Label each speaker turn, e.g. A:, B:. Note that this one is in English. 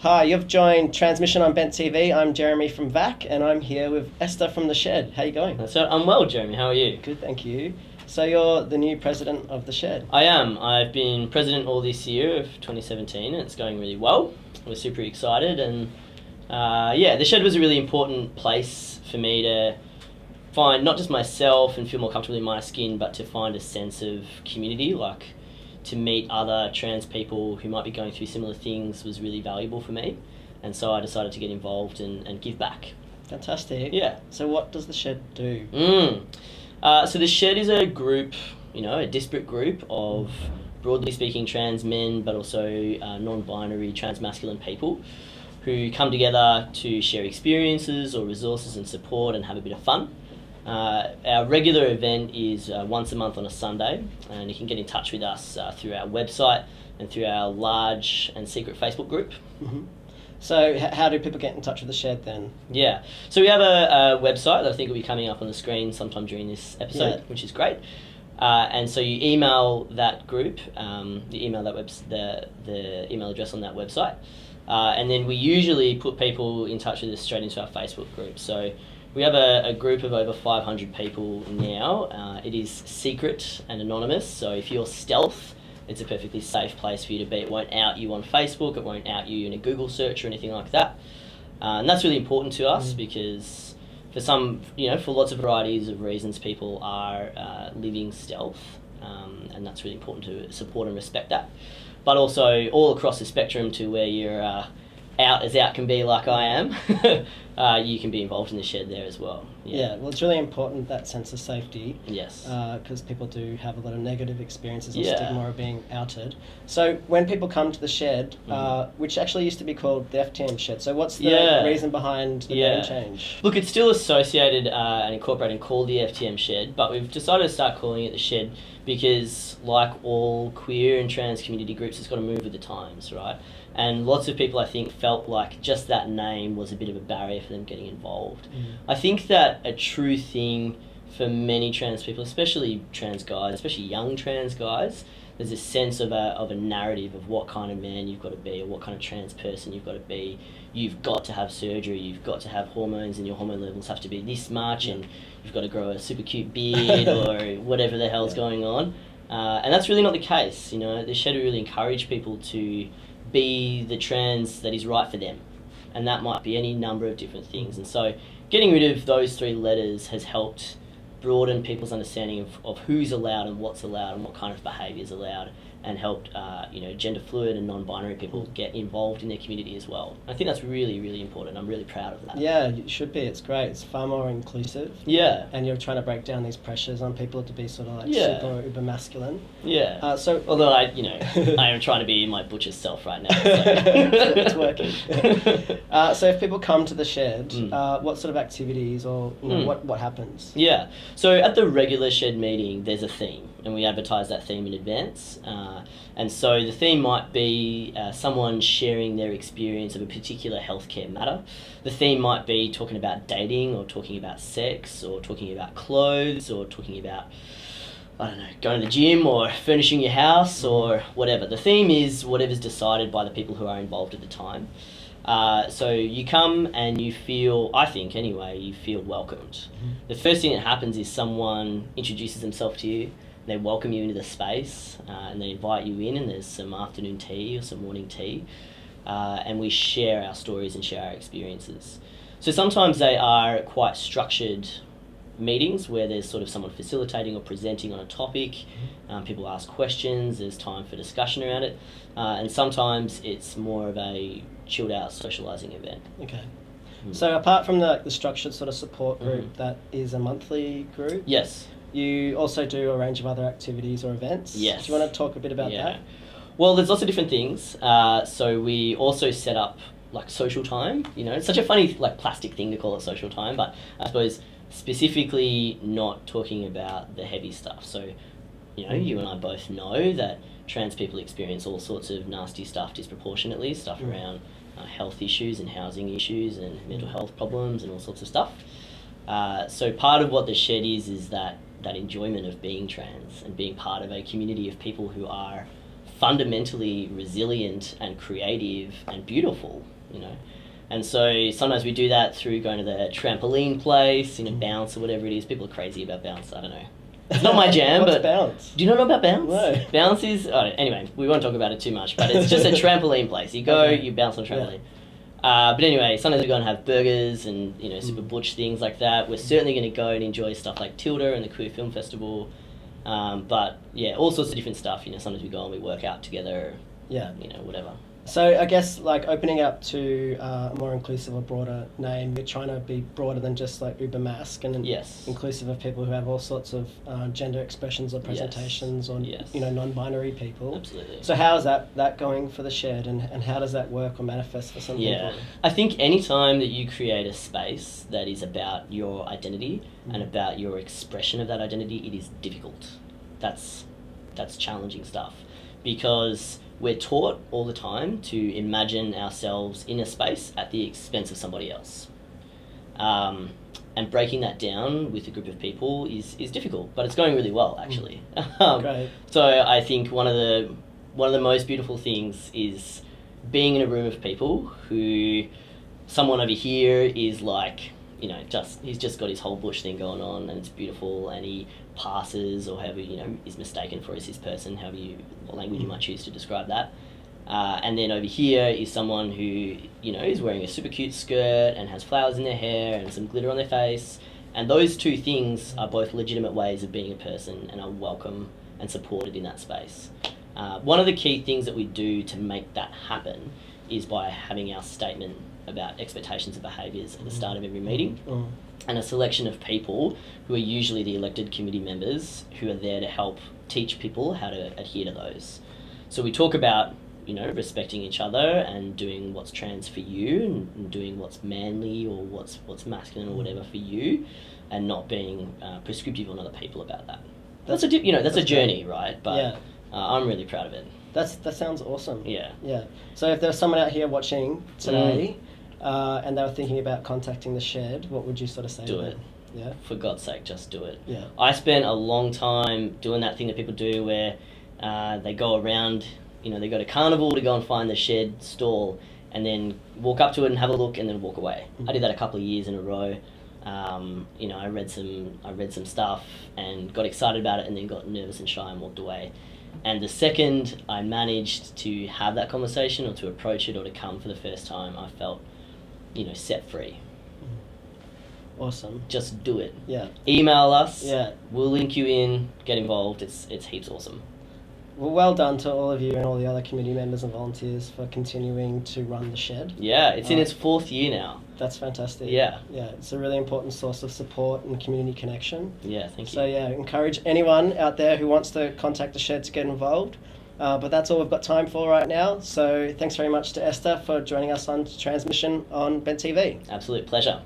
A: Hi, you've joined Transmission on Bent TV. I'm Jeremy from VAC, and I'm here with Esther from The Shed. How you going?
B: So I'm well, Jeremy. How are you?
A: Good, thank you. So you're the new president of The Shed.
B: I am. I've been president all this year of 2017, and it's going really well. We're super excited, and The Shed was a really important place for me to find not just myself and feel more comfortable in my skin, but to find a sense of community, like to meet other trans people who might be going through similar things was really valuable for me. And so I decided to get involved and give back.
A: Fantastic.
B: Yeah.
A: So what does The Shed do?
B: So The Shed is a group, a disparate group of, broadly speaking, trans men, but also non-binary, trans-masculine people who come together to share experiences or resources and support and have a bit of fun. Our regular event is once a month on a Sunday, and you can get in touch with us through our website and through our large and secret Facebook group.
A: Mm-hmm. So how do people get in touch with The Shed then?
B: Yeah, so we have a website that I think will be coming up on the screen sometime during this episode, which is great. And so you email that group, the email address on that website, and then we usually put people in touch with us straight into our Facebook group. So we have a group of over 500 people now. It is secret and anonymous, so if you're stealth, it's a perfectly safe place for you to be. It won't out you on Facebook, it won't out you in a Google search or anything like that. And that's really important to us because for for lots of varieties of reasons, people are living stealth, and that's really important to support and respect that. But also all across the spectrum to where you're out as out can be, like I am, you can be involved in The Shed there as well.
A: Yeah, well, it's really important, that sense of safety.
B: Yes.
A: Because people do have a lot of negative experiences and stigma of being outed. So when people come to The Shed, which actually used to be called the FTM Shed, so what's the reason behind the name change?
B: Look, it's still associated and incorporated and called the FTM Shed, but we've decided to start calling it The Shed because, like all queer and trans community groups, it's got to move with the times, right? And lots of people, I think, felt like just that name was a bit of a barrier for them getting involved. I think that a true thing for many trans people, especially trans guys, especially young trans guys, there's a sense of a narrative of what kind of man you've got to be or what kind of trans person you've got to be. You've got to have surgery, you've got to have hormones, and your hormone levels have to be this much, and you've got to grow a super cute beard or whatever the hell's going on. And that's really not the case. The Shed really encourage people to be the trans that is right for them, and that might be any number of different things. And so getting rid of those three letters has helped broaden people's understanding of who's allowed and what's allowed and what kind of behaviour is allowed, and helped gender fluid and non-binary people get involved in their community as well. I think that's really, really important. I'm really proud of that.
A: Yeah, it should be. It's great. It's far more inclusive.
B: Yeah.
A: And you're trying to break down these pressures on people to be sort of like super uber masculine.
B: Yeah.
A: So
B: although I am trying to be my butcher self right now. So.
A: It's working. So if people come to The Shed, what sort of activities or what happens?
B: Yeah. So at the regular Shed meeting, there's a theme, and we advertise that theme in advance. And so the theme might be someone sharing their experience of a particular healthcare matter. The theme might be talking about dating, or talking about sex, or talking about clothes, or talking about, going to the gym, or furnishing your house, or whatever. The theme is whatever's decided by the people who are involved at the time. So you come and you feel, I think anyway, you feel welcomed. The first thing that happens is someone introduces themselves to you. They welcome you into the space, and they invite you in, and there's some afternoon tea or some morning tea, and we share our stories and share our experiences. So sometimes they are quite structured meetings where there's sort of someone facilitating or presenting on a topic. People ask questions, there's time for discussion around it, and sometimes it's more of a chilled out socialising event.
A: Okay. So apart from the structured sort of support group that is a monthly group,
B: yes,
A: you also do a range of other activities or events.
B: Yes.
A: Do you want to talk a bit about that?
B: Well, there's lots of different things. So we also set up like social time. It's such a funny plastic thing to call it social time, but I suppose specifically not talking about the heavy stuff. So, you and I both know that trans people experience all sorts of nasty stuff disproportionately, stuff around health issues and housing issues and mental health problems and all sorts of stuff. So part of what The Shed is that enjoyment of being trans and being part of a community of people who are fundamentally resilient and creative and beautiful, you know. And so sometimes we do that through going to the trampoline place, you know, bounce or whatever it is. People are crazy about bounce, I don't know. It's not my jam,
A: What's
B: but...
A: bounce?
B: Do you not know about bounce?
A: No.
B: Bounce is... Oh, anyway, we won't talk about it too much, but it's just a trampoline place. You go, you bounce on a trampoline. Yeah. But anyway, sometimes we go and have burgers and, you know, super butch things like that. We're certainly going to go and enjoy stuff like Tilda and the Queer Film Festival. But, yeah, all sorts of different stuff. You know, sometimes we go and we work out together.
A: Yeah.
B: You know, whatever.
A: So I guess like opening up to a more inclusive or broader name, we're trying to be broader than just like Uber Mask and inclusive of people who have all sorts of gender expressions or presentations or you know, non-binary people.
B: Absolutely.
A: So how is that going for the shed, and how does that work or manifest for some people?
B: I think any time that you create a space that is about your identity and about your expression of that identity, it is difficult. That's challenging stuff, because we're taught all the time to imagine ourselves in a space at the expense of somebody else. And breaking that down with a group of people is difficult, but it's going really well, actually.
A: Great.
B: So I think one of the most beautiful things is being in a room of people who someone over here is like, you know, he's just got his whole bush thing going on and it's beautiful, and he passes or however, you know, is mistaken for as his person, what language you might choose to describe that. And then over here is someone who, you know, is wearing a super cute skirt and has flowers in their hair and some glitter on their face. And those two things are both legitimate ways of being a person and are welcome and supported in that space. One of the key things that we do to make that happen is by having our statement about expectations and behaviours at the start of every meeting, and a selection of people who are usually the elected committee members who are there to help teach people how to adhere to those. So we talk about, you know, respecting each other and doing what's trans for you and doing what's manly or what's masculine or whatever for you, and not being prescriptive on other people about that. That's a journey, right? But I'm really proud of it.
A: That sounds awesome.
B: Yeah.
A: Yeah. So if there's someone out here watching today, and they were thinking about contacting the shed, what would you sort of say to them?
B: Do it.
A: Yeah.
B: For God's sake, just do it.
A: Yeah.
B: I spent a long time doing that thing that people do where they go around, you know, they go to Carnival to go and find the shed stall and then walk up to it and have a look and then walk away. I did that a couple of years in a row. You know, I read some stuff and got excited about it and then got nervous and shy and walked away. And the second I managed to have that conversation or to approach it or to come for the first time, I felt, you know, set free.
A: Awesome.
B: Just do it.
A: Yeah.
B: Email us.
A: Yeah.
B: We'll link you in. Get involved. It's heaps awesome.
A: Well done to all of you and all the other community members and volunteers for continuing to run the shed.
B: Yeah, it's in its 4th year now.
A: That's fantastic.
B: Yeah.
A: Yeah, it's a really important source of support and community connection.
B: Yeah, thank you.
A: So yeah, encourage anyone out there who wants to contact the shed to get involved. But that's all we've got time for right now. So thanks very much to Esther for joining us on Transmission on Bent TV.
B: Absolute pleasure.